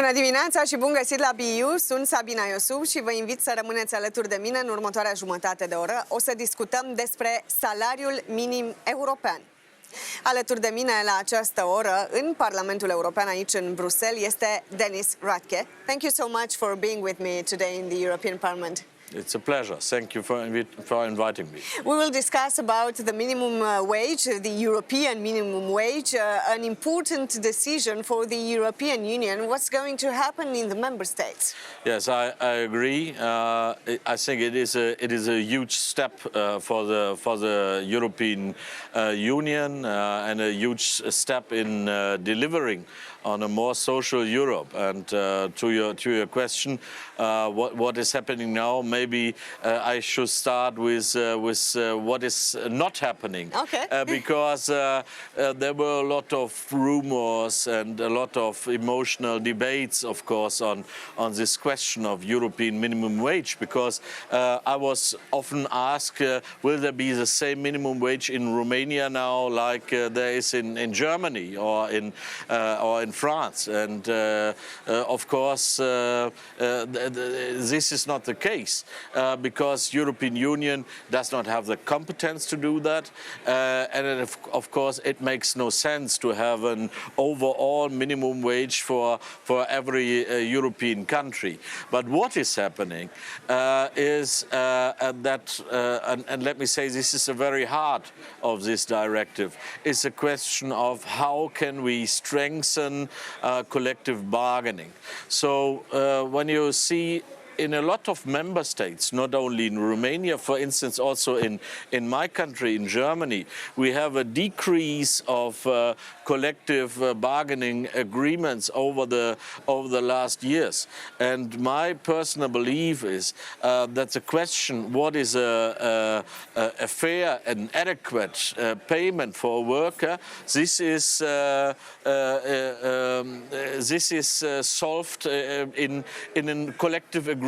Bună dimineața și bun găsit la BU! Sunt Sabina Iosuf și vă invit să rămâneți alături de mine în următoarea jumătate de oră. O să discutăm despre salariul minim european. Alături de mine la această oră, în Parlamentul European, aici în Bruxelles, este Denis Radtke. Thank you so much for being with me today in the European Parliament. It's a pleasure. Thank you for inviting me. We will discuss about the minimum wage, the European minimum wage, an important decision for the European Union. What's going to happen in the member states? Yes, I agree. I think it is a huge step for the European Union and a huge step in delivering on a more social Europe. And to your question, what is happening now? Maybe I should start with what is not happening. Okay. Because there were a lot of rumors and a lot of emotional debates, of course, on this question of European minimum wage. Because I was often asked, will there be the same minimum wage in Romania now, like there is in Germany or in France? And of course, this is not the case because European Union does not have the competence to do that, and of course it makes no sense to have an overall minimum wage for every European country. But what is happening is that, and let me say this is the very heart of this directive, is a question of how can we strengthen collective bargaining. So when you see in a lot of member states, not only in Romania, for instance, also in my country, in Germany, we have a decrease of collective bargaining agreements over the last years. And my personal belief is that the question, what is a fair and adequate payment for a worker, this is solved in a collective agreement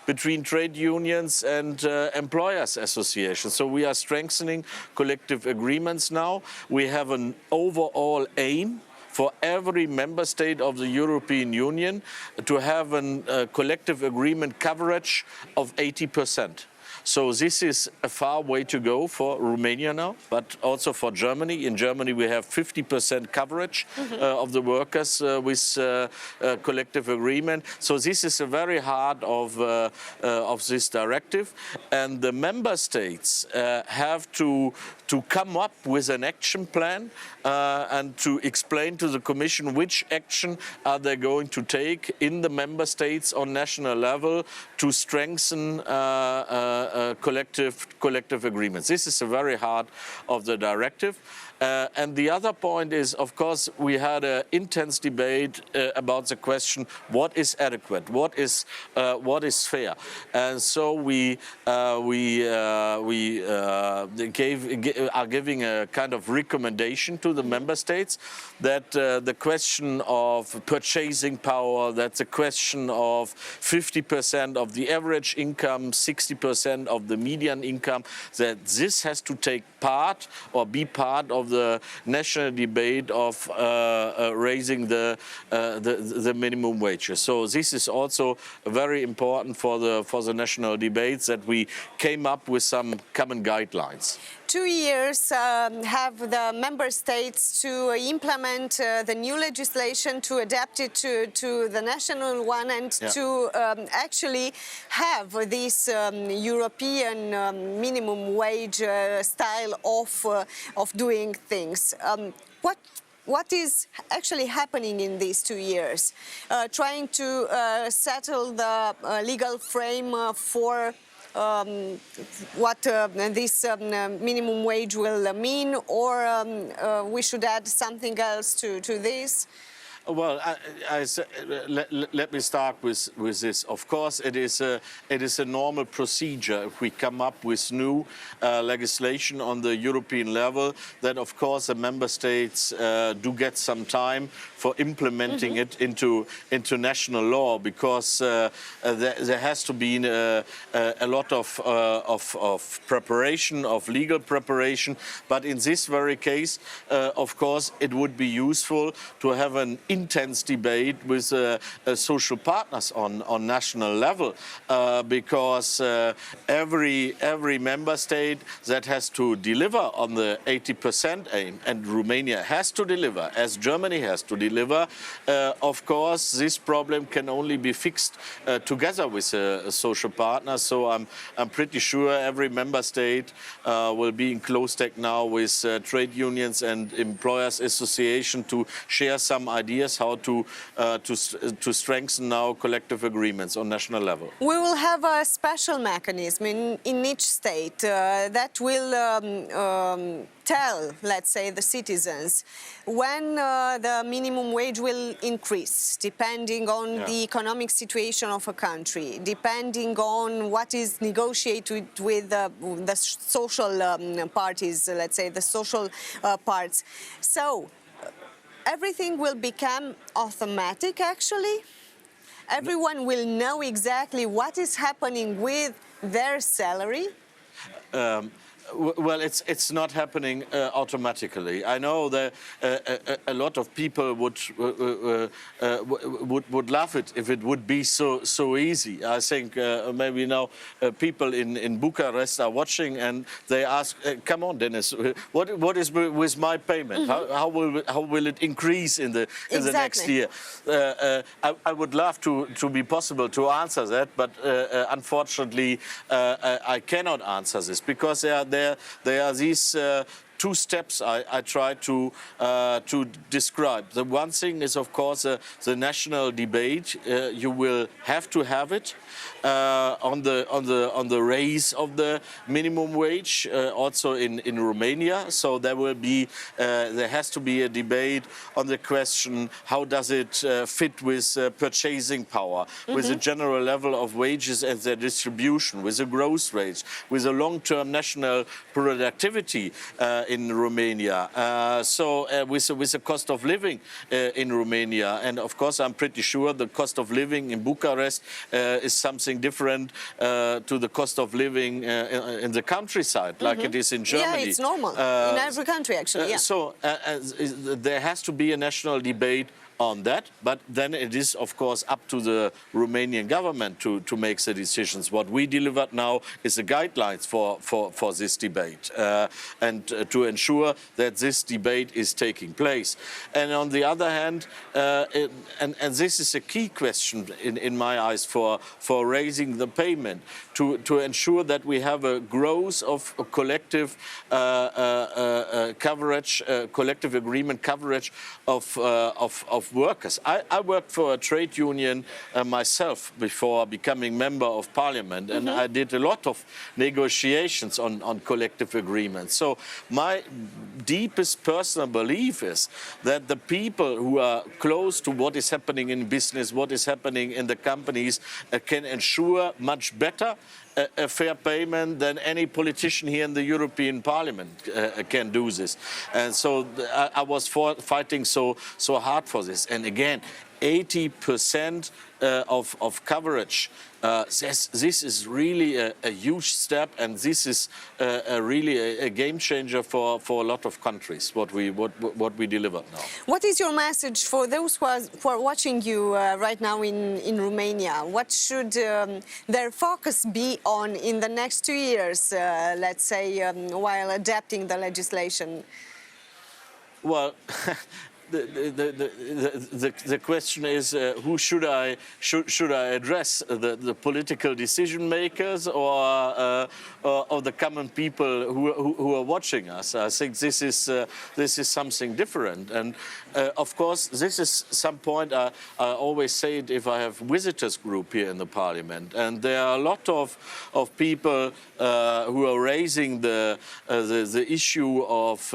between trade unions and employers associations. So we are strengthening collective agreements now. We have an overall aim for every member state of the European Union to have a collective agreement coverage of 80%. So this is a far way to go for Romania now, but also for Germany. In Germany, we have 50% coverage of the workers with collective agreement. So this is a very heart of this directive, and the member states have to come up with an action plan and to explain to the Commission which action are they going to take in the member states on national level to strengthen collective agreements. This is the very heart of the directive. And the other point is, of course, we had an intense debate about the question: what is adequate, what is fair, and so we are giving a kind of recommendation to the member states that the question of purchasing power, that the question of 50% of the average income, 60% of the median income, that this has to take part or be part of the national debate of raising the minimum wages. So this is also very important for the national debates, that we came up with some common guidelines. 2 years have the member states to implement the new legislation, to adapt it to the national one, and to actually have this European minimum wage style of doing things. What is actually happening in these 2 years? Trying to settle the legal frame for what this minimum wage will mean, or we should add something else to this? Well, let me start with this. Of course, it is a normal procedure if we come up with new legislation on the European level, that of course the member states do get some time for implementing it into national law, because there has to be a lot of preparation, of legal preparation. But in this very case, of course, it would be useful to have an intense debate with social partners on national level, because every member state that has to deliver on the 80% aim, and Romania has to deliver, as Germany has to deliver, of course, this problem can only be fixed together with social partners. So I'm pretty sure every member state will be in close tech now with trade unions and employers association to share some ideas how to strengthen now collective agreements on national level. We will have a special mechanism in each state that will tell, let's say, the citizens when the minimum wage will increase, depending on the economic situation of a country, depending on what is negotiated with the social parties, let's say, the social parts. So everything will become automatic, actually. Everyone will know exactly what is happening with their salary. Well, it's not happening automatically. I know that a lot of people would love it if it would be so easy. I think maybe now people in Bucharest are watching and they ask, "Come on, Dennis, what is with my payment? How will it increase in the next year?" I would love to be possible to answer that, but unfortunately I cannot answer this, because there are these two steps I try to describe. The one thing is, of course, the national debate. You will have to have it on the raise of the minimum wage, also in Romania. So there has to be a debate on the question: how does it fit with purchasing power, with the general level of wages and their distribution, with the growth rates, with the long-term national productivity in Romania, with the cost of living in Romania. And of course, I'm pretty sure the cost of living in Bucharest is something different to the cost of living in the countryside, like it is in Germany. Yeah, it's normal in every country, actually. So there has to be a national debate on that, but then it is, of course, up to the Romanian government to make the decisions. What we delivered now is the guidelines for this debate, and to ensure that this debate is taking place. And on the other hand, and this is a key question in my eyes for raising the payment, to ensure that we have a growth of collective coverage, collective agreement coverage of workers. I worked for a trade union myself before becoming member of parliament, and I did a lot of negotiations on collective agreements. So my deepest personal belief is that the people who are close to what is happening in business, what is happening in the companies, can ensure much better a fair payment than any politician here in the European Parliament can do this. And so I was fighting so hard for this. And again, 80% of coverage. This is really a huge step, and this is really a game changer for a lot of countries. What we delivered now. What is your message for those who are watching you right now in Romania? What should their focus be on in the next 2 years? Let's say while adapting the legislation. Well. The question is, who should I address? The political decision makers or the common people who are watching us? I think this is something different. And of course, this is some point I always say it if I have visitors group here in the parliament, and there are a lot of people who are raising the issue of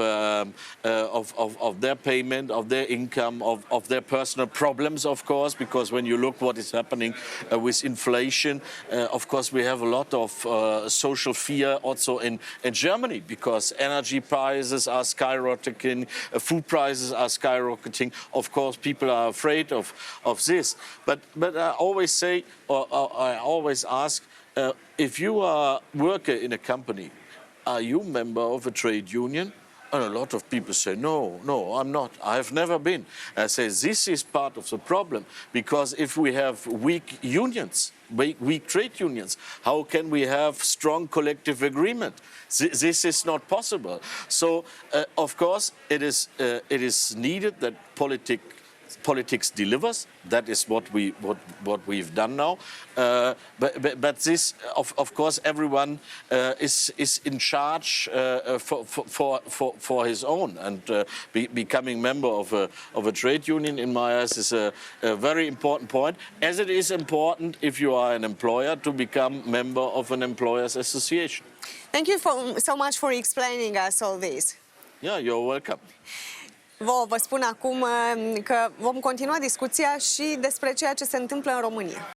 their payment, of their income, of their personal problems, of course, because when you look what is happening with inflation, of course we have a lot of social fear also in Germany, because energy prices are skyrocketing, food prices are skyrocketing. Of course, people are afraid of this. But I always say, or I always ask, if you are a worker in a company, are you a member of a trade union? And a lot of people say, no, I'm not. I have never been. I say, this is part of the problem, because if we have weak unions, weak trade unions, how can we have strong collective agreement? This is not possible. So, of course, it is needed that politics delivers. That is what we've done now. But this, of course, everyone is in charge for his own, and becoming member of a trade union, in my eyes, is a very important point. As it is important, if you are an employer, to become member of an employers' association. Thank you so much for explaining us all this. Yeah, you're welcome. Vă spun acum că vom continua discuția și despre ceea ce se întâmplă în România.